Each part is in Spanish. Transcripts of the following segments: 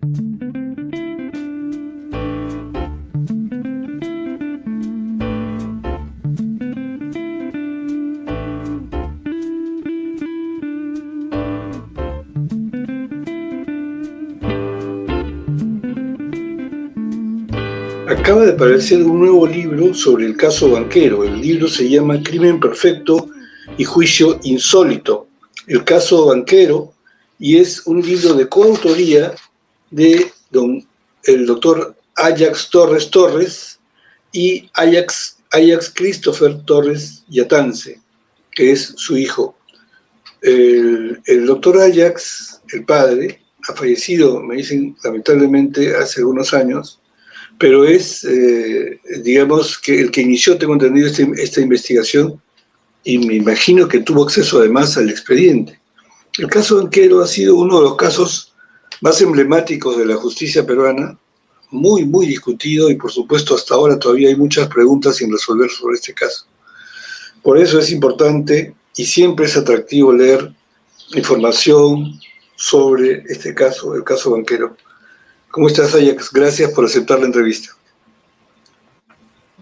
Acaba de aparecer un nuevo libro sobre el caso Banquero. El libro se llama Crimen Perfecto y Juicio Insólito. El caso Banquero, y es un libro de coautoría de el doctor Ajax Torres Torres y Ajax Christopher Torres Yatance, que es su hijo. El doctor Ajax, el padre, ha fallecido, me dicen, lamentablemente, hace algunos años, pero es, digamos, que el que inició, tengo entendido, esta investigación, y me imagino que tuvo acceso además al expediente. El caso Banquero ha sido uno de los casos más emblemáticos de la justicia peruana, muy, muy discutido, y por supuesto hasta ahora todavía hay muchas preguntas sin resolver sobre este caso. Por eso es importante y siempre es atractivo leer información sobre este caso, el caso Banquero. ¿Cómo estás, Ajax? Gracias por aceptar la entrevista.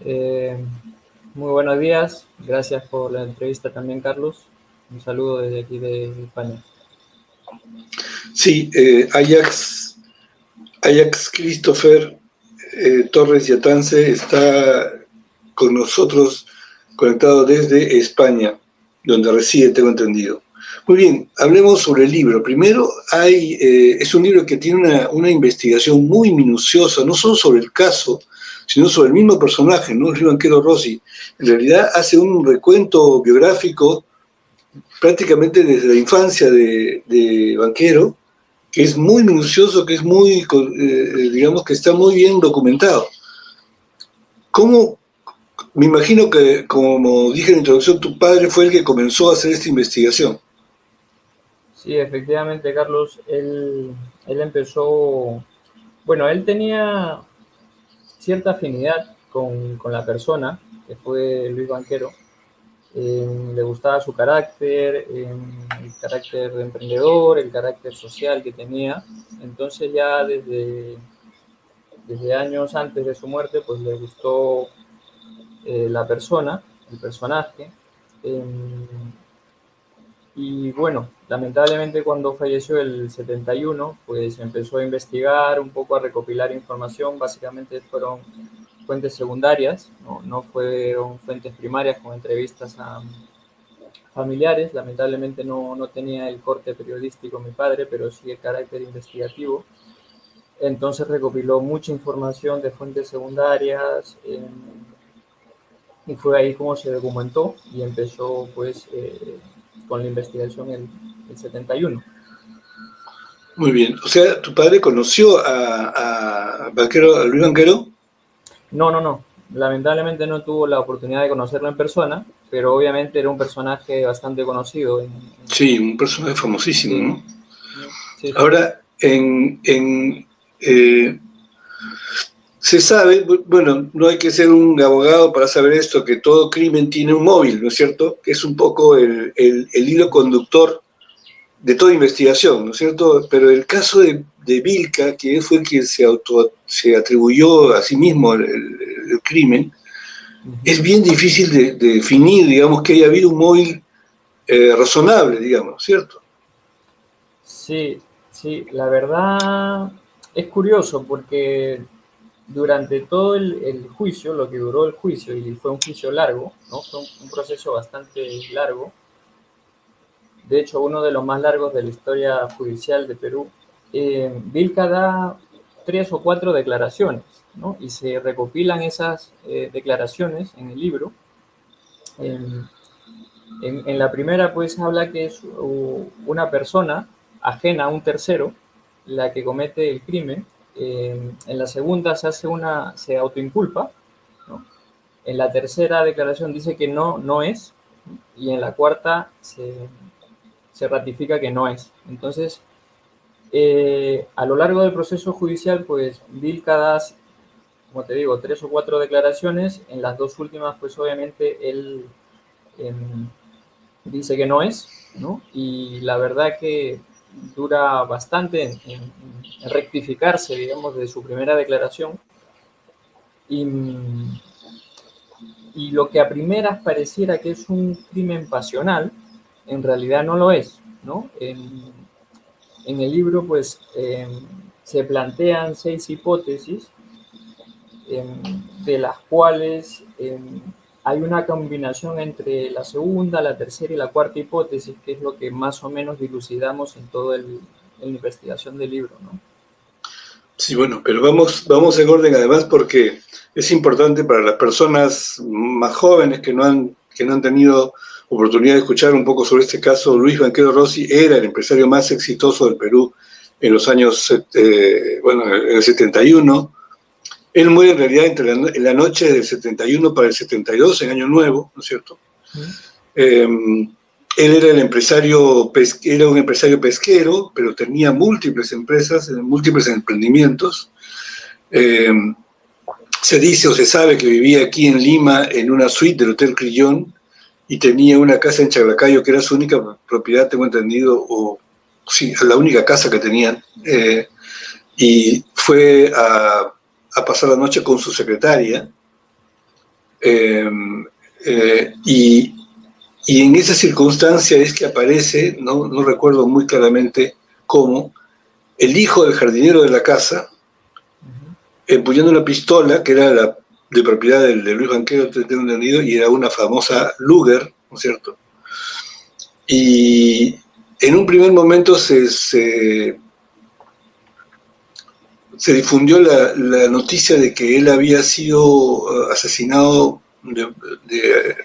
Muy buenos días, gracias por la entrevista también, Carlos. Un saludo desde aquí de España. Sí, Ajax Christopher Torres Yatance está con nosotros conectado desde España, donde reside, tengo entendido. Muy bien, hablemos sobre el libro. Primero, es un libro que tiene una investigación muy minuciosa, no solo sobre el caso, sino sobre el mismo personaje, ¿no? Río Banquero Rossi. En realidad hace un recuento biográfico prácticamente desde la infancia de Banquero, que es muy minucioso, que es muy, digamos que está muy bien documentado. ¿Cómo? Me imagino que, como dije en la introducción, tu padre fue el que comenzó a hacer esta investigación. Sí, efectivamente, Carlos, él empezó, bueno, él tenía cierta afinidad con la persona, que fue Luis Banquero. Le gustaba su carácter, el carácter de emprendedor, el carácter social que tenía. Entonces ya desde años antes de su muerte, pues le gustó la persona, el personaje. Y bueno, lamentablemente cuando falleció el 71, pues empezó a investigar, un poco a recopilar información. Básicamente fueron fuentes secundarias, no fueron fuentes primarias con entrevistas a familiares. Lamentablemente no tenía el corte periodístico mi padre, pero sí el carácter investigativo. Entonces recopiló mucha información de fuentes secundarias, y fue ahí como se documentó y empezó pues con la investigación el 71. Muy bien. O sea, ¿tu padre conoció a Luis Banquero? No. Lamentablemente no tuvo la oportunidad de conocerlo en persona, pero obviamente era un personaje bastante conocido. Sí, un personaje famosísimo, Sí, ¿no? sí. Ahora, eh, se sabe, bueno, no hay que ser un abogado para saber esto, que todo crimen tiene un móvil, ¿no es cierto? Que es un poco el hilo conductor de toda investigación, ¿no es cierto? Pero el caso de Vilca, que fue quien se atribuyó a sí mismo el crimen, es bien difícil de definir, digamos, que haya habido un móvil razonable, digamos, ¿cierto? Sí, la verdad es curioso porque durante todo el juicio, lo que duró el juicio, y fue un juicio largo, ¿no? Fue un proceso bastante largo, de hecho uno de los más largos de la historia judicial de Perú. Vilca da 3 o 4 declaraciones, ¿no? Y se recopilan esas declaraciones en el libro. En la primera pues habla que es una persona ajena a un tercero la que comete el crimen. En la segunda se autoinculpa, ¿no? En la tercera declaración dice que no es, y en la cuarta se ratifica que no es. Entonces, a lo largo del proceso judicial, pues Vilca da, como te digo, 3 o 4 declaraciones. En las dos últimas, pues obviamente él dice que no es, ¿no? Y la verdad que dura bastante en rectificarse, digamos, de su primera declaración. Y lo que a primeras pareciera que es un crimen pasional, en realidad no lo es, ¿no? En el libro, pues, se plantean 6 hipótesis, de las cuales hay una combinación entre la segunda, la tercera y la cuarta hipótesis, que es lo que más o menos dilucidamos en toda la investigación del libro, ¿no? Sí, bueno, pero vamos en orden además porque es importante para las personas más jóvenes que no han tenido oportunidad de escuchar un poco sobre este caso. Luis Banquero Rossi era el empresario más exitoso del Perú en los años, en el 71. Él muere en realidad en la noche del 71 para el 72, en Año Nuevo, ¿no es cierto? Eh, Él era era un empresario pesquero, pero tenía múltiples empresas, múltiples emprendimientos. Eh, Se dice o se sabe que vivía aquí en Lima en una suite del Hotel Crillon y tenía una casa en Chaclacayo que era su única propiedad, tengo entendido, o sí, la única casa que tenían. Y fue a pasar la noche con su secretaria. Eh, y en esa circunstancia es que aparece, no recuerdo muy claramente cómo, el hijo del jardinero de la casa, empuñando una pistola que era de propiedad de Luis Banquero, tengo entendido, y era una famosa Luger, ¿no es cierto? Y en un primer momento se difundió la noticia de que él había sido asesinado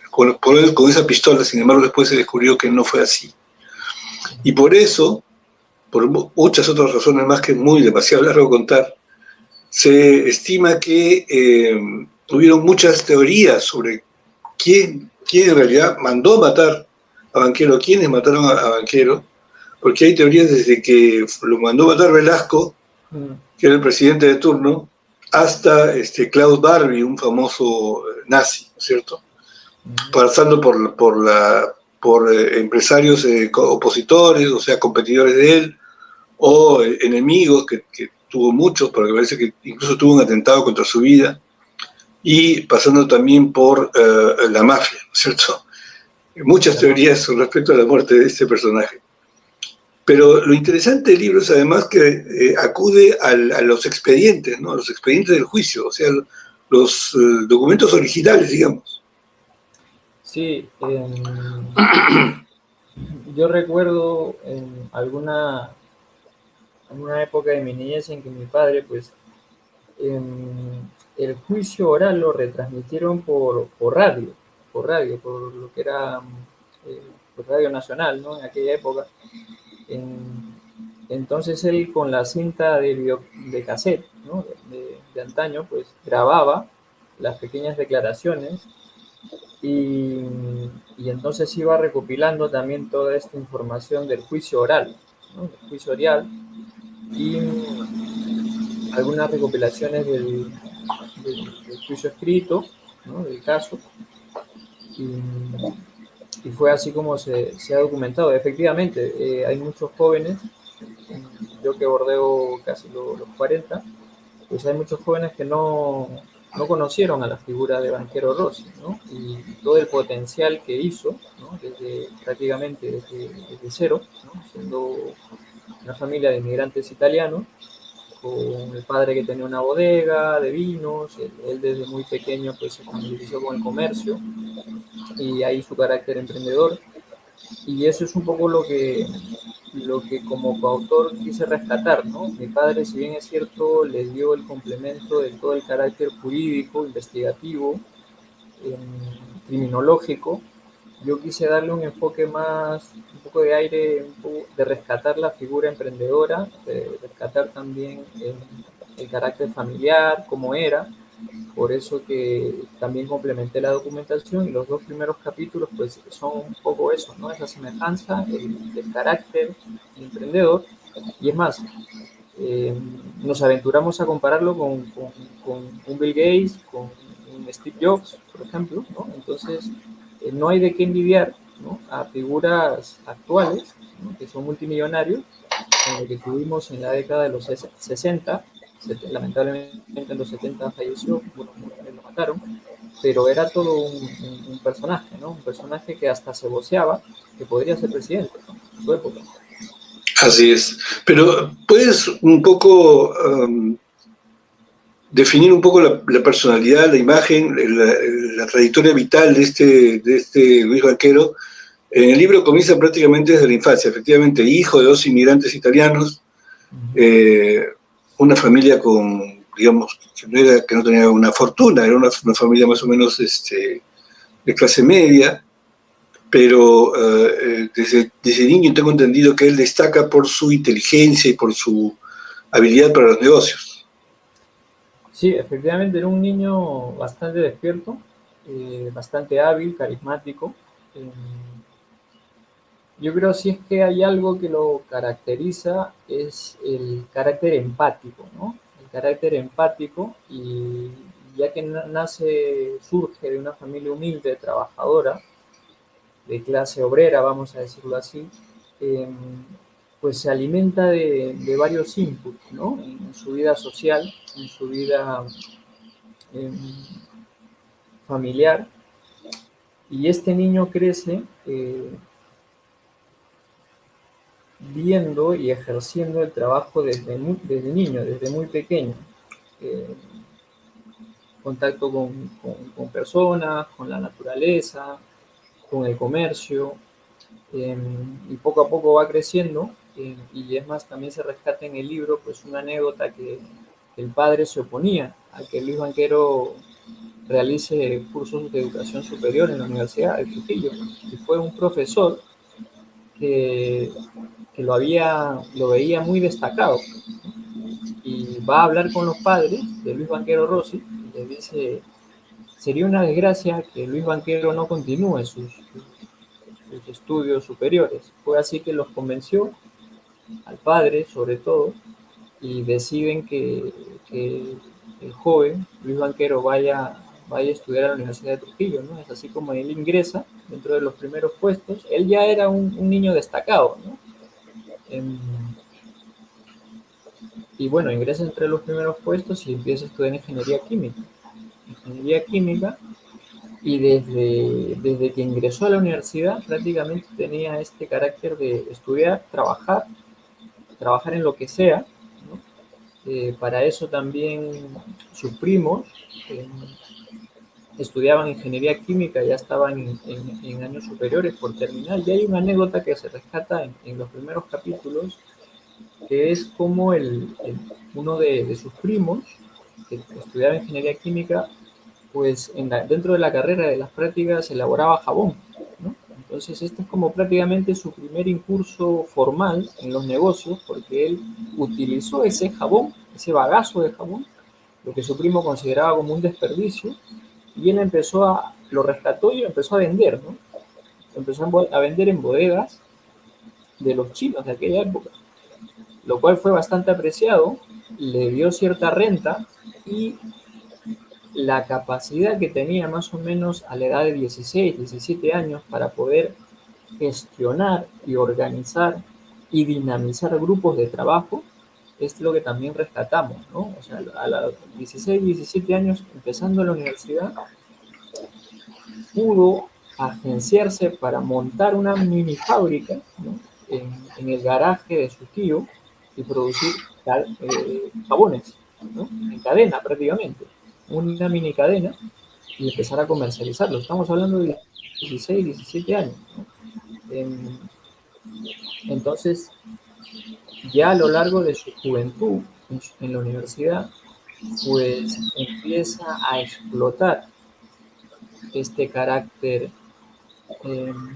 con esa pistola. Sin embargo, después se descubrió que no fue así. Y por eso, por muchas otras razones más que es demasiado largo contar, se estima que hubieron muchas teorías sobre quién en realidad mandó matar a Banquero, quiénes mataron a Banquero, porque hay teorías desde que lo mandó matar Velasco, que era el presidente de turno, hasta Klaus Barbie, un famoso nazi, ¿no es cierto? Pasando por empresarios opositores, o sea, competidores de él, o enemigos, que tuvo muchos, porque parece que incluso tuvo un atentado contra su vida, y pasando también por la mafia, ¿no es cierto? Muchas teorías con respecto a la muerte de este personaje. Pero lo interesante del libro es además que acude a los expedientes, ¿no? A los expedientes del juicio, o sea, los documentos originales, digamos. Sí, yo recuerdo en alguna época de mi niñez en que mi padre, pues, el juicio oral lo retransmitieron por radio, por lo que era pues, Radio Nacional, ¿no? En aquella época. Entonces él con la cinta de cassette, ¿no? de antaño, pues grababa las pequeñas declaraciones y, y entonces iba recopilando también toda esta información del juicio oral, ¿no? Del juicio oral y algunas recopilaciones del juicio escrito, ¿no? Del caso. Y fue así como se ha documentado. Efectivamente, hay muchos jóvenes, yo que bordeo casi los 40, pues hay muchos jóvenes que no conocieron a la figura de Banquero Rossi, ¿no? Y todo el potencial que hizo, ¿no? Prácticamente desde cero, ¿no? Siendo una familia de inmigrantes italianos, con el padre que tenía una bodega de vinos, él desde muy pequeño pues se familiarizó con el comercio y ahí su carácter emprendedor. Y eso es un poco lo que como coautor quise rescatar, ¿no? Mi padre, si bien es cierto, le dio el complemento de todo el carácter jurídico, investigativo, criminológico, yo quise darle un enfoque más, un poco de aire, de rescatar la figura emprendedora, de rescatar también el carácter familiar, cómo era. Por eso que también complementé la documentación y los 2 primeros capítulos pues son un poco eso, ¿no? Esa semejanza, el carácter emprendedor. Y es más, nos aventuramos a compararlo con un Bill Gates, con un Steve Jobs, por ejemplo, ¿no? Entonces, no hay de qué envidiar, ¿no? A figuras actuales, ¿no? Que son multimillonarios con lo que tuvimos en la década de los 60. Lamentablemente en los 70 falleció, bueno, lo mataron, pero era todo un personaje, ¿no? Un personaje que hasta se voceaba que podría ser presidente, ¿no? En su época. Así es. Pero puedes un poco definir un poco la personalidad, la imagen, la trayectoria vital de este Luis Banchero. En el libro comienza prácticamente desde la infancia, efectivamente, hijo de 2 inmigrantes italianos, una familia con, digamos, que no tenía una fortuna, era una familia más o menos de clase media, pero desde niño tengo entendido que él destaca por su inteligencia y por su habilidad para los negocios. Sí, efectivamente era un niño bastante despierto, bastante hábil, carismático. Eh, yo creo si es que hay algo que lo caracteriza es el carácter empático, ¿no? El carácter empático y ya que surge de una familia humilde, trabajadora, de clase obrera, vamos a decirlo así, eh, pues se alimenta de varios inputs, ¿no? En su vida social, en su vida eh, familiar, y este niño crece viendo y ejerciendo el trabajo desde niño, desde muy pequeño. Eh, Contacto con personas, con la naturaleza, con el comercio, y poco a poco va creciendo, y es más, también se rescata en el libro pues una anécdota que el padre se oponía a que Luis Banchero realice cursos de educación superior en la Universidad de Trujillo, y fue un profesor que, que lo veía muy destacado, y va a hablar con los padres de Luis Banchero Rossi y les dice, sería una desgracia que Luis Banchero no continúe sus estudios superiores. Fue así que los convenció, al padre sobre todo, y deciden que el joven Luis Banchero vaya a estudiar a la Universidad de Trujillo, ¿no? Es así como él ingresa dentro de los primeros puestos. Él ya era un niño destacado, ¿no? Y bueno, ingresa entre los primeros puestos y empieza a estudiar ingeniería química. Ingeniería química, y desde que ingresó a la universidad prácticamente tenía este carácter de estudiar, trabajar en lo que sea, ¿no? Para eso también sus primos eh, estudiaban ingeniería química, ya estaban en años superiores por terminar. Y hay una anécdota que se rescata en los primeros capítulos, que es como uno de sus primos, que estudiaba ingeniería química, pues dentro de la carrera de las prácticas elaboraba jabón, ¿no? Entonces este es como prácticamente su primer incurso formal en los negocios, porque él utilizó ese jabón, ese bagazo de jabón, lo que su primo consideraba como un desperdicio, y él lo rescató y lo empezó a vender, ¿no? Lo empezó a vender en bodegas de los chinos de aquella época, lo cual fue bastante apreciado, le dio cierta renta, y la capacidad que tenía más o menos a la edad de 16, 17 años para poder gestionar y organizar y dinamizar grupos de trabajo es lo que también rescatamos, ¿no? O sea, a los 16, 17 años, empezando la universidad, pudo agenciarse para montar una mini fábrica, ¿no? en el garaje de su tío, y producir jabones, ¿no? En cadena prácticamente, una mini cadena, y empezar a comercializarlo. Estamos hablando de 16, 17 años, ¿no? Entonces, ya a lo largo de su juventud en la universidad, pues empieza a explotar este carácter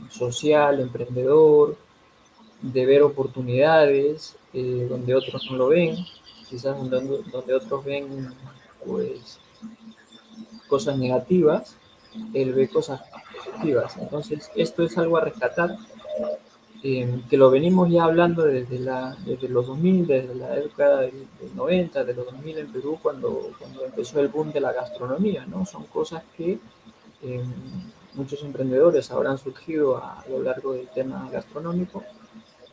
social, emprendedor, de ver oportunidades donde otros no lo ven, quizás donde otros ven pues cosas negativas, él ve cosas positivas. Entonces, esto es algo a rescatar, que lo venimos ya hablando desde los 2000, desde la década del 90, de los 2000 en Perú, cuando empezó el boom de la gastronomía, ¿no? Son cosas que eh, muchos emprendedores habrán surgido a lo largo del tema gastronómico,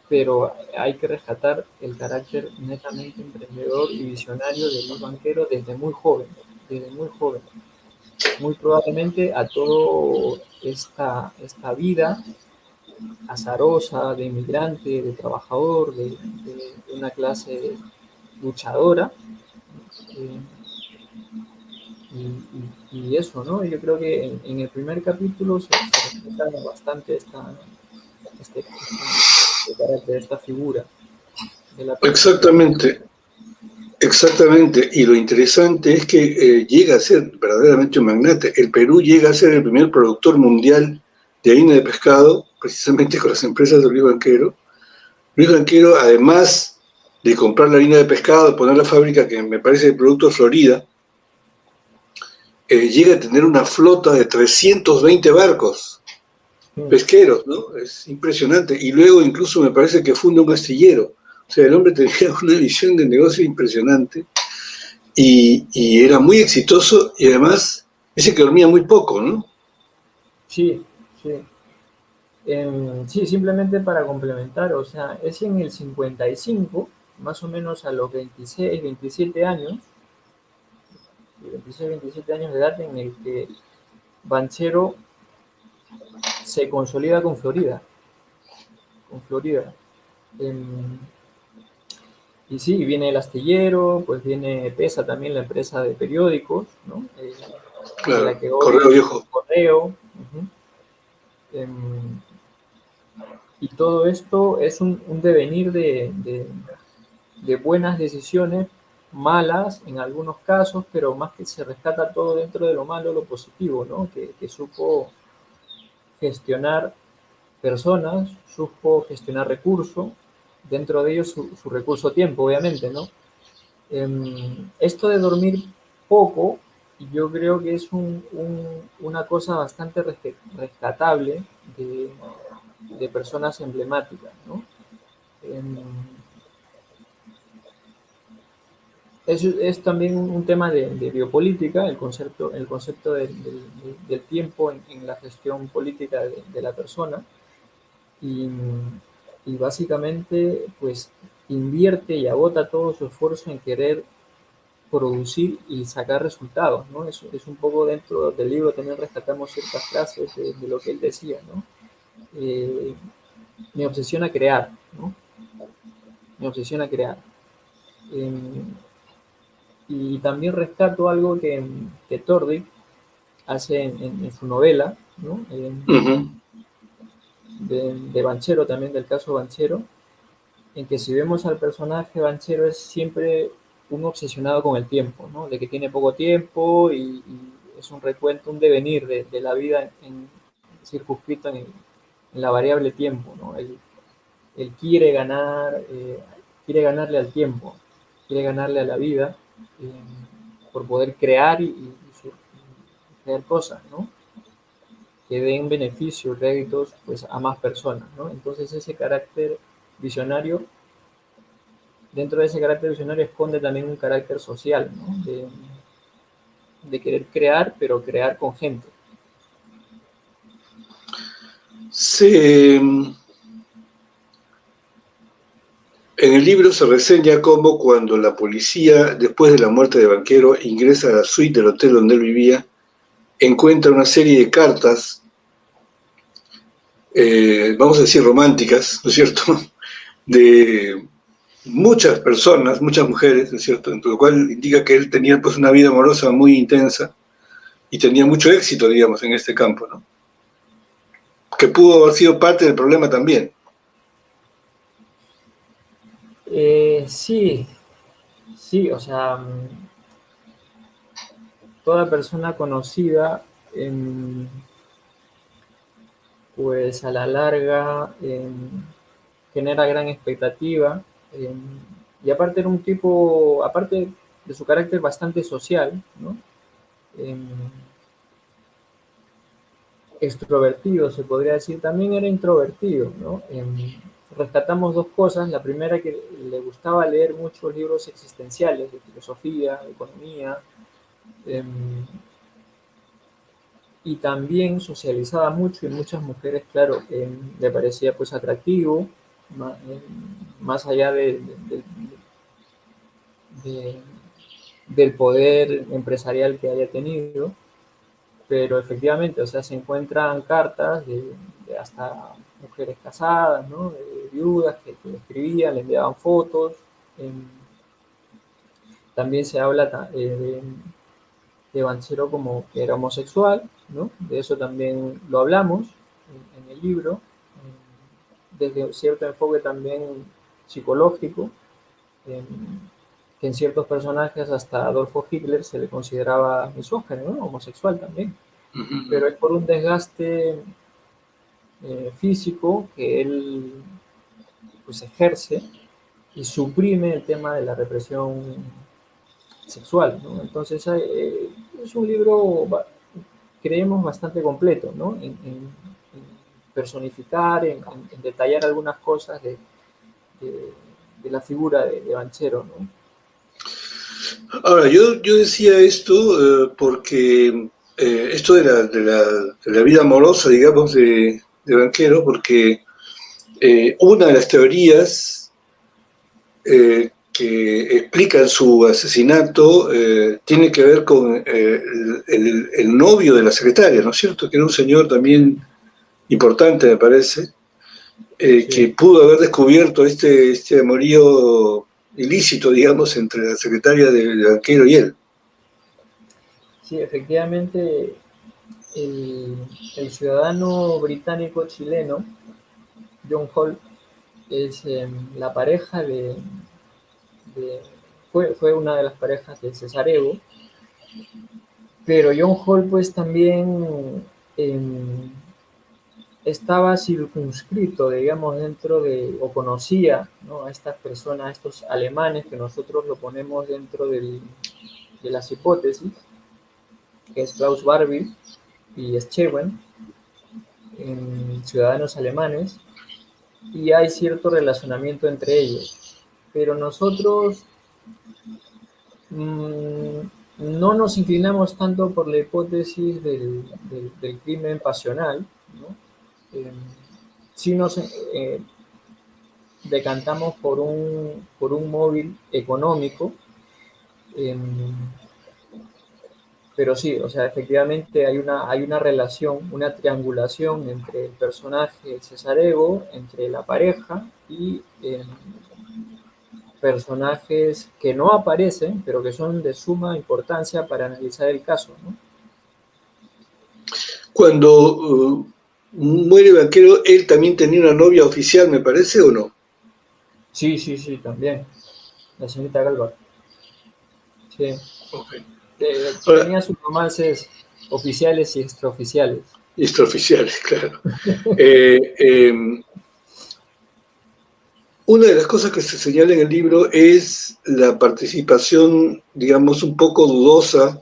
pero hay que rescatar el carácter netamente emprendedor y visionario de Luis Banquero desde muy joven, desde muy joven. Muy probablemente a toda esta vida azarosa de inmigrante, de trabajador, de una clase luchadora, eh, y eso, ¿no? Yo creo que en el primer capítulo se respeta bastante este carácter, esta figura de la persona. Exactamente, exactamente. Y lo interesante es que llega a ser verdaderamente un magnate. El Perú llega a ser el primer productor mundial de harina de pescado, precisamente con las empresas de Luis Banquero. Luis Banquero, además de comprar la harina de pescado, de poner la fábrica, que me parece de Producto Florida, llega a tener una flota de 320 barcos pesqueros, ¿no? Es impresionante. Y luego incluso me parece que funda un astillero. O sea, el hombre tenía una visión de negocio impresionante y era muy exitoso y además dice que dormía muy poco, ¿no? Sí, sí. Sí, simplemente para complementar, o sea, es en el 55, más o menos a los 26, 27 años, 26, 27 años de edad, en el que Banchero se consolida con Florida, con Florida. Em, y sí, viene el astillero, pues viene PESA también, la empresa de periódicos, ¿no? De la Claro, que hoy correo es viejo. Correo. Uh-huh. Em, y todo esto es un devenir de buenas decisiones, malas en algunos casos, pero más que se rescata todo dentro de lo malo, lo positivo, ¿no? Que supo gestionar personas, supo gestionar recursos, dentro de ellos su recurso tiempo, obviamente, ¿no? Esto de dormir poco, yo creo que es una cosa bastante rescatable de, de personas emblemáticas, ¿no? Em, es también un tema de biopolítica, el concepto del tiempo en la gestión política de la persona y, y básicamente pues invierte y agota todo su esfuerzo en querer producir y sacar resultados, ¿no? Es un poco dentro del libro también rescatamos ciertas frases de lo que él decía, ¿no? Eh, Me obsesiona crear, ¿no? Me obsesiona crear. Eh, y también rescato algo que Tordi hace en su novela, ¿no? Uh-huh. De Banchero, también del caso Banchero, en que si vemos al personaje Banchero es siempre un obsesionado con el tiempo, ¿no? De que tiene poco tiempo y es un recuento, un devenir de la vida circunscrito en la variable tiempo, ¿no? Él quiere ganar, quiere ganarle al tiempo, quiere ganarle a la vida eh, por poder crear y crear cosas, ¿no? Que den beneficios, réditos, pues a más personas, ¿no? Entonces ese carácter visionario, dentro de ese carácter visionario esconde también un carácter social, ¿no? De querer crear, pero crear con gente. Se, en el libro se reseña cómo cuando la policía, después de la muerte de Banquero, ingresa a la suite del hotel donde él vivía, encuentra una serie de cartas, vamos a decir románticas, ¿no es cierto?, de muchas personas, muchas mujeres, ¿no es cierto?, lo cual indica que él tenía pues una vida amorosa muy intensa y tenía mucho éxito, digamos, en este campo, ¿no? Que pudo haber sido parte del problema también. Sí, sí, o sea, toda persona conocida, pues a la larga genera gran expectativa. eh, y aparte era un tipo, aparte de su carácter bastante social, ¿no? Eh, Extrovertido, se podría decir, también era introvertido, ¿no? Rescatamos dos cosas. La primera, que le gustaba leer muchos libros existenciales, de filosofía, de economía, eh, y también socializaba mucho y muchas mujeres, claro, le parecía pues atractivo. más allá de- del poder empresarial que haya tenido, pero efectivamente, o sea, se encuentran cartas de hasta mujeres casadas, ¿no? De viudas que le escribían, le enviaban fotos. También se habla de Banchero como que era homosexual, ¿no? De eso también lo hablamos en el libro, desde cierto enfoque también psicológico, eh, que en ciertos personajes hasta Adolfo Hitler se le consideraba misógino, ¿no? Homosexual también, pero es por un desgaste físico que él pues ejerce y suprime el tema de la represión sexual, ¿no? Entonces es un libro, creemos, bastante completo, ¿no? En personificar, en detallar algunas cosas de, de la figura de Banchero, ¿no? Ahora, yo decía esto porque esto de la vida amorosa, digamos, de Banquero, porque una de las teorías que explican su asesinato tiene que ver con el novio de la secretaria, ¿no es cierto? Que era un señor también importante, me parece, que Sí, pudo haber descubierto este amorío ilícito, digamos, entre la secretaria de Banquero y él. sí, efectivamente, el ciudadano británico chileno, John Hall, es la pareja de fue una de las parejas de César Evo, pero John Hall pues también eh, estaba circunscrito, digamos, dentro de, o conocía, ¿no? A estas personas, a estos alemanes que nosotros lo ponemos dentro de las hipótesis, que es Klaus Barbie y Schewen, ciudadanos alemanes, y hay cierto relacionamiento entre ellos. Pero nosotros mmm, no nos inclinamos tanto por la hipótesis del crimen pasional, ¿no? Eh, sí nos decantamos por un móvil económico, eh, pero sí, o sea, efectivamente hay una relación, una triangulación entre el personaje Cesarego, entre la pareja y personajes que no aparecen, pero que son de suma importancia para analizar el caso, ¿no? Cuando muere Banquero, él también tenía una novia oficial, me parece, ¿o no? Sí, sí, sí, también. La señorita Galva. Sí. Okay. Ahora, Tenía sus romances oficiales y extraoficiales. extraoficiales, claro. Eh, eh, una de las cosas que se señala en el libro es la participación, digamos, un poco dudosa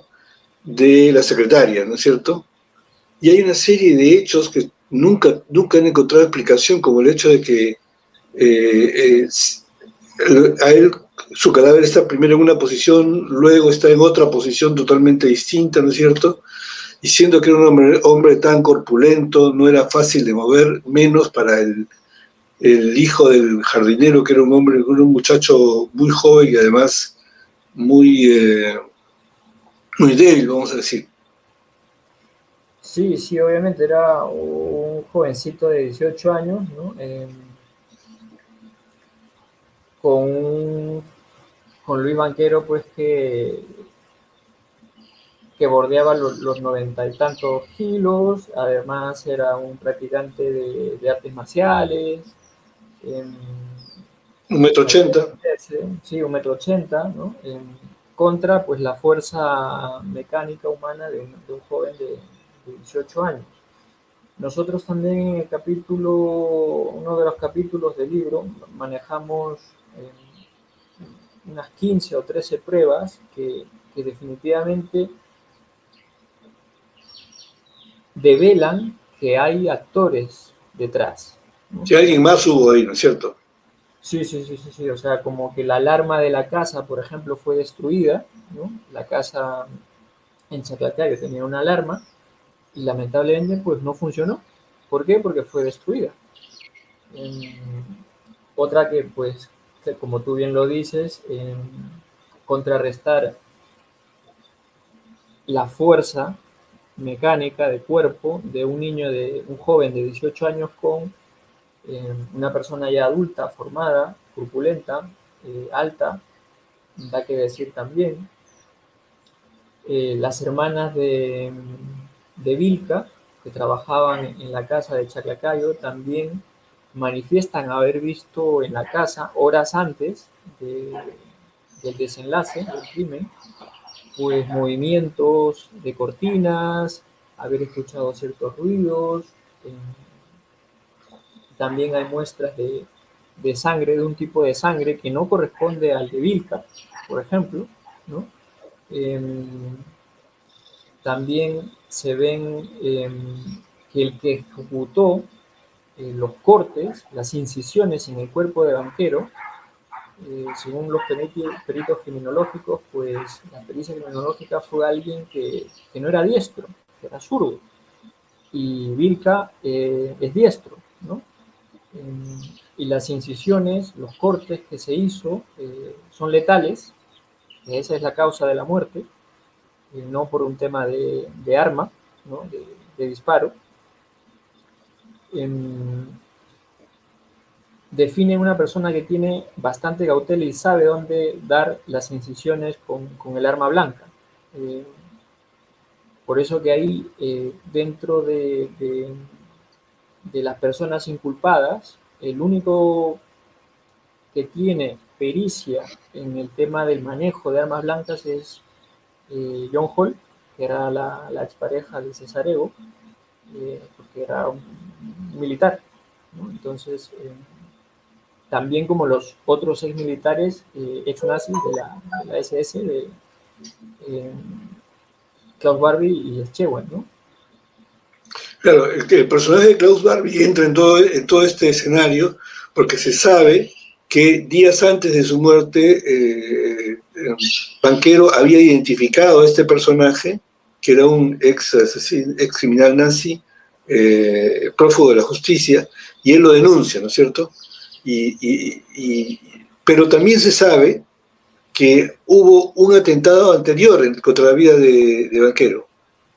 de la secretaria, ¿no es cierto? Y hay una serie de hechos que nunca han encontrado explicación, como el hecho de que eh, a él su cadáver está primero en una posición, luego está en otra posición totalmente distinta, ¿no es cierto? Y siendo que era un hombre tan corpulento, no era fácil de mover, menos para el hijo del jardinero, que era un hombre, un muchacho muy joven y además muy, muy débil, vamos a decir. Sí, sí, obviamente era un jovencito de 18 años, ¿no? Con, con Luis Banquero, pues que bordeaba los 90 y tantos kilos, además era un practicante de artes marciales, em, 1,80 m. sí, 1,80 m, ¿no? Contra pues la fuerza mecánica humana de un joven de 18 años. Nosotros también en el capítulo, uno de los capítulos del libro, manejamos unas 15 o 13 pruebas que definitivamente develan que hay actores detrás, ¿no? Si alguien más hubo ahí, ¿no es cierto? Sí, sí, sí, sí, sí, o sea, como que la alarma de la casa, por ejemplo, fue destruida, ¿no? La casa en Chaclacayo tenía una alarma y lamentablemente pues no funcionó. ¿Por qué? Porque fue destruida. Otra que, pues, que como tú bien lo dices, contrarrestar la fuerza mecánica de cuerpo de un niño, de un joven de 18 años con una persona ya adulta, formada, corpulenta, alta, da que decir también. Las hermanas de Vilca, que trabajaban en la casa de Chaclacayo, también manifiestan haber visto en la casa, horas antes del desenlace del crimen, pues movimientos de cortinas, haber escuchado ciertos ruidos. eh, También hay muestras de sangre, de un tipo de sangre que no corresponde al de Vilca, por ejemplo, ¿no? Em, También se ven que el que ejecutó los cortes, las incisiones en el cuerpo de Banquero, según los peritos criminológicos, pues la pericia criminológica fue alguien que no era diestro, que era zurdo, y Vilca es diestro, ¿no? Y las incisiones, los cortes que se hizo son letales, que esa es la causa de la muerte, no por un tema de arma, ¿no? de disparo. em, Define una persona que tiene bastante cautela y sabe dónde dar las incisiones con el arma blanca. Eh, por eso que ahí, dentro de las personas inculpadas, el único que tiene pericia en el tema del manejo de armas blancas es John Hall, que era la expareja de Cesareo, porque era un militar, ¿no? Entonces, también como los otros ex militares ex nazis de la SS, de eh, Klaus Barbie y Schewel, ¿no? Claro, el personaje de Klaus Barbie entra en todo este escenario porque se sabe que días antes de su muerte, Banquero había identificado a este personaje, que era un ex criminal nazi, prófugo de la justicia, y él lo denuncia, ¿no es cierto? Pero también se sabe que hubo un atentado anterior contra la vida de Banquero.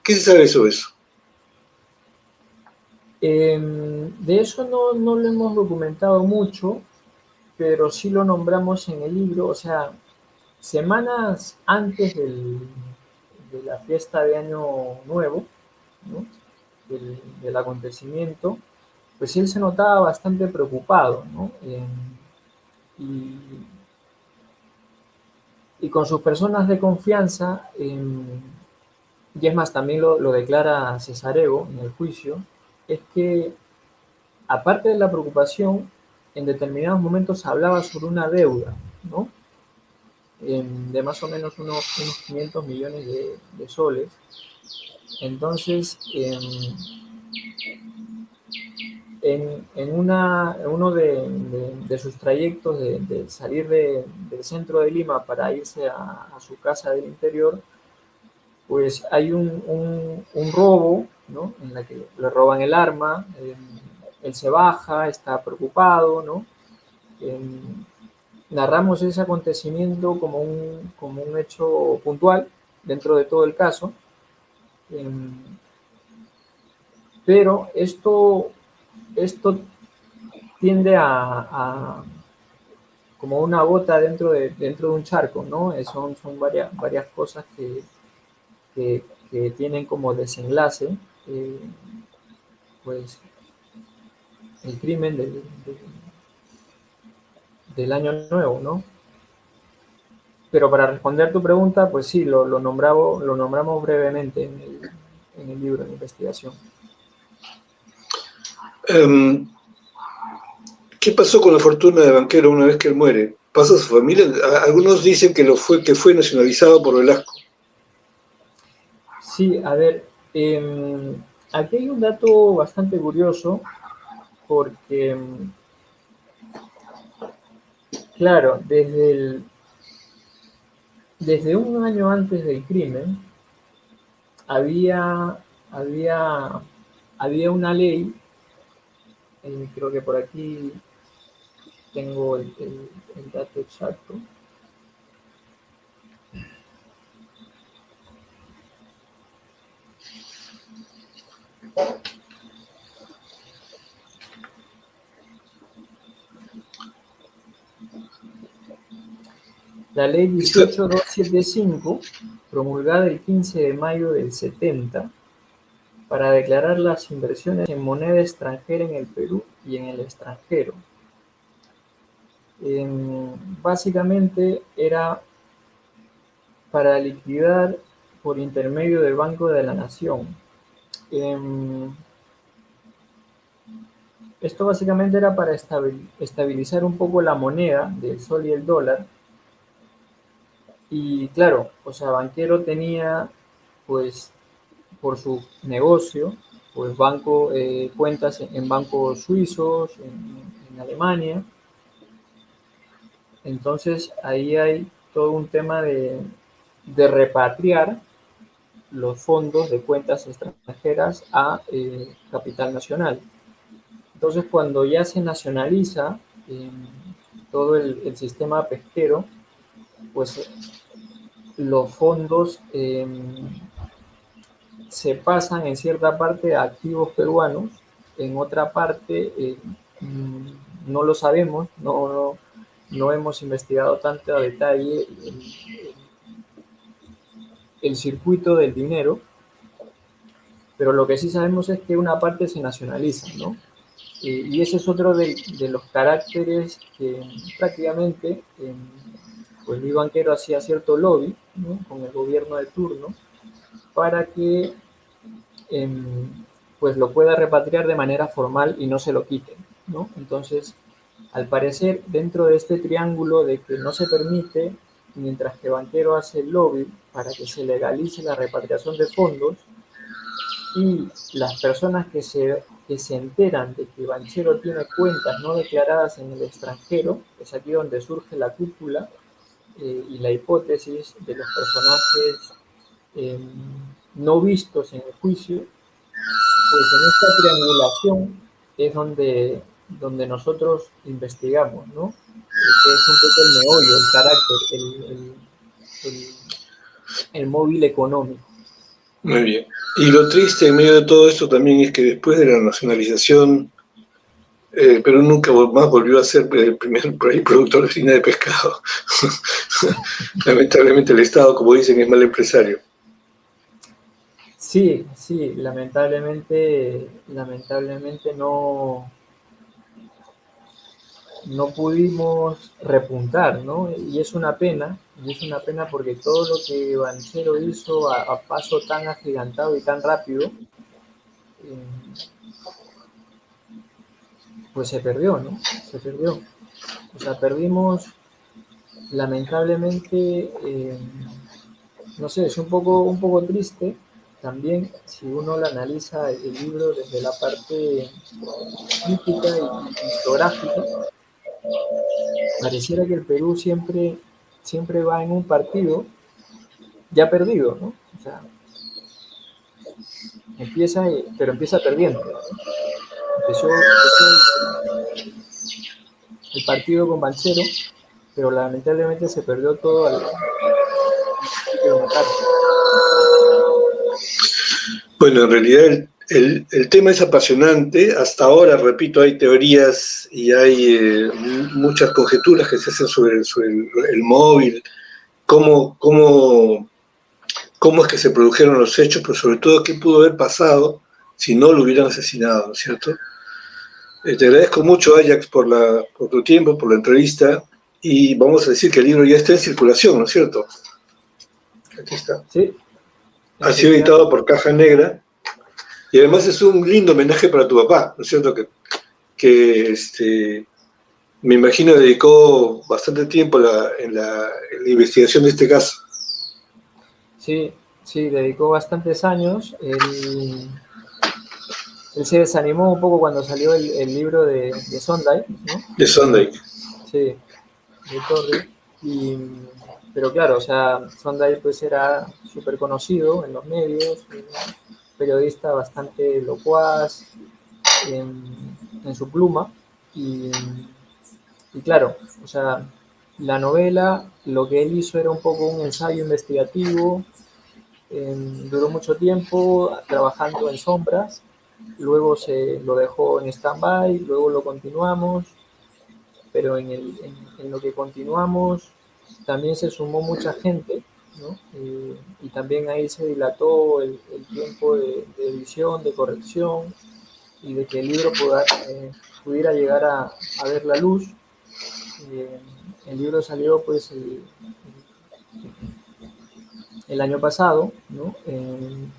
¿Qué se sabe sobre eso? De eso no lo hemos documentado mucho, pero sí lo nombramos en el libro, o sea, semanas antes de la fiesta de Año Nuevo, ¿no? Del acontecimiento, pues él se notaba bastante preocupado, ¿no? Y, y con sus personas de confianza, y es más, también lo declara Cesareo en el juicio, es que aparte de la preocupación, en determinados momentos hablaba sobre una deuda, ¿no? De más o menos unos 500 millones de soles. Entonces, en uno de sus trayectos de salir del centro de Lima para irse a su casa del interior, pues hay un robo, ¿no? En la que le roban el arma, él se baja, está preocupado, ¿no? Eh, Narramos ese acontecimiento como un hecho puntual dentro de todo el caso, eh, pero esto tiende a como una gota dentro de un charco, ¿no? Son varias cosas que tienen como desenlace, eh, pues, el crimen del año nuevo, ¿no? Pero para responder tu pregunta, pues sí, lo nombramos brevemente en el libro de investigación. ¿Qué pasó con la fortuna de Banquero una vez que él muere? ¿Pasa a su familia? Algunos dicen que fue nacionalizado por Velasco. Sí, a ver, aquí hay un dato bastante curioso porque, claro, desde un año antes del crimen había, había, había una ley, creo que por aquí tengo el dato exacto. La ley 18275, promulgada el 15 de mayo del 70, para declarar las inversiones en moneda extranjera en el Perú y en el extranjero. Básicamente era para liquidar por intermedio del Banco de la Nación. Esto básicamente era para estabilizar un poco la moneda del sol y el dólar. Y claro, o sea, Banquero tenía, pues, por su negocio, pues cuentas en bancos suizos, en Alemania. Entonces ahí hay todo un tema de repatriar los fondos de cuentas extranjeras a capital nacional. Entonces cuando ya se nacionaliza todo el sistema pesquero, pues los fondos se pasan en cierta parte a activos peruanos, en otra parte no lo sabemos, no hemos investigado tanto a detalle el circuito del dinero, pero lo que sí sabemos es que una parte se nacionaliza, ¿no? Y ese es otro de los caracteres que prácticamente pues Luis Banquero hacía cierto lobby, ¿no?, con el gobierno de turno para que pues lo pueda repatriar de manera formal y no se lo quiten, ¿no? Entonces, al parecer, dentro de este triángulo de que no se permite, mientras que Banquero hace el lobby para que se legalice la repatriación de fondos, y las personas que se enteran de que Banchero tiene cuentas no declaradas en el extranjero, es aquí donde surge la cúpula y la hipótesis de los personajes eh, no vistos en el juicio. Pues en esta triangulación es donde nosotros investigamos, ¿no? Que es un poco el meollo, el carácter, el móvil económico. Muy bien. Y lo triste en medio de todo esto también es que después de la nacionalización, Perú nunca más volvió a ser el primer productor de harina de pescado. Lamentablemente el Estado, como dicen, es mal empresario. Sí, sí, lamentablemente no pudimos repuntar, ¿no? Y es una pena porque todo lo que Banchero hizo a paso tan agigantado y tan rápido, pues se perdió, ¿no? Se perdió. O sea, perdimos lamentablemente, no sé, es un poco triste también si uno lo analiza el libro desde la parte crítica y historiográfica. Pareciera que el Perú siempre va en un partido ya perdido, ¿no? O sea, pero empieza perdiendo, ¿no? Empezó el partido con Banchero, pero lamentablemente se perdió todo al kilometraje. Bueno, en realidad el tema es apasionante. Hasta ahora, repito, hay teorías y hay muchas conjeturas que se hacen sobre el móvil, cómo es que se produjeron los hechos, pero sobre todo qué pudo haber pasado si no lo hubieran asesinado, ¿no es cierto? Te agradezco mucho, Ajax, por tu tiempo, por la entrevista, y vamos a decir que el libro ya está en circulación, ¿no es cierto? Aquí está. Sí, Ha sido editado por Caja Negra, y además es un lindo homenaje para tu papá, ¿no es cierto? Que me imagino dedicó bastante tiempo en la investigación de este caso. Sí, sí, dedicó bastantes años. Él se desanimó un poco cuando salió el libro de Sondheim, ¿no? De Sunday. Sí, de Torri. Pero claro, o sea, Sondheim pues era súper conocido en los medios, un periodista bastante locuaz en su pluma, y y claro, o sea, la novela, lo que él hizo era un poco un ensayo investigativo, duró mucho tiempo trabajando en sombras, luego se lo dejó en stand-by, luego lo continuamos, pero en lo que continuamos también se sumó mucha gente, ¿no? Y también ahí se dilató el tiempo de edición, de corrección y de que el libro pudiera llegar a ver la luz. Eh, el libro salió pues el año pasado, ¿no?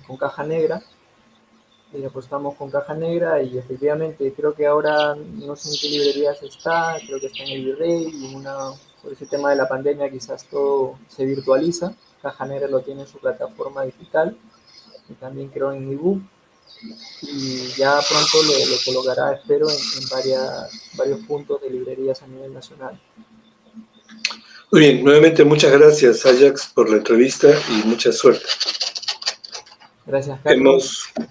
Con caja negra, y apostamos con caja negra y efectivamente creo que ahora no sé en qué librerías está, creo que está en el Virrey y por ese tema de la pandemia quizás todo se virtualiza. Caja negra lo tiene en su plataforma digital y también creo en ebook y ya pronto lo colocará, espero, en varios puntos de librerías a nivel nacional. Muy bien, nuevamente muchas gracias, Ajax, por la entrevista y mucha suerte. Gracias, Carlos. Hemos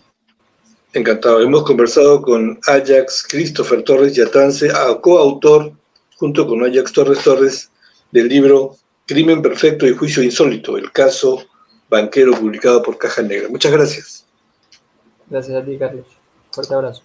Encantado. Hemos conversado con Ajax Christopher Torres Yatance, coautor, junto con Ajax Torres Torres, del libro Crimen Perfecto y Juicio Insólito, el caso banquero publicado por Caja Negra. Muchas gracias. Gracias a ti, Carlos. Fuerte abrazo.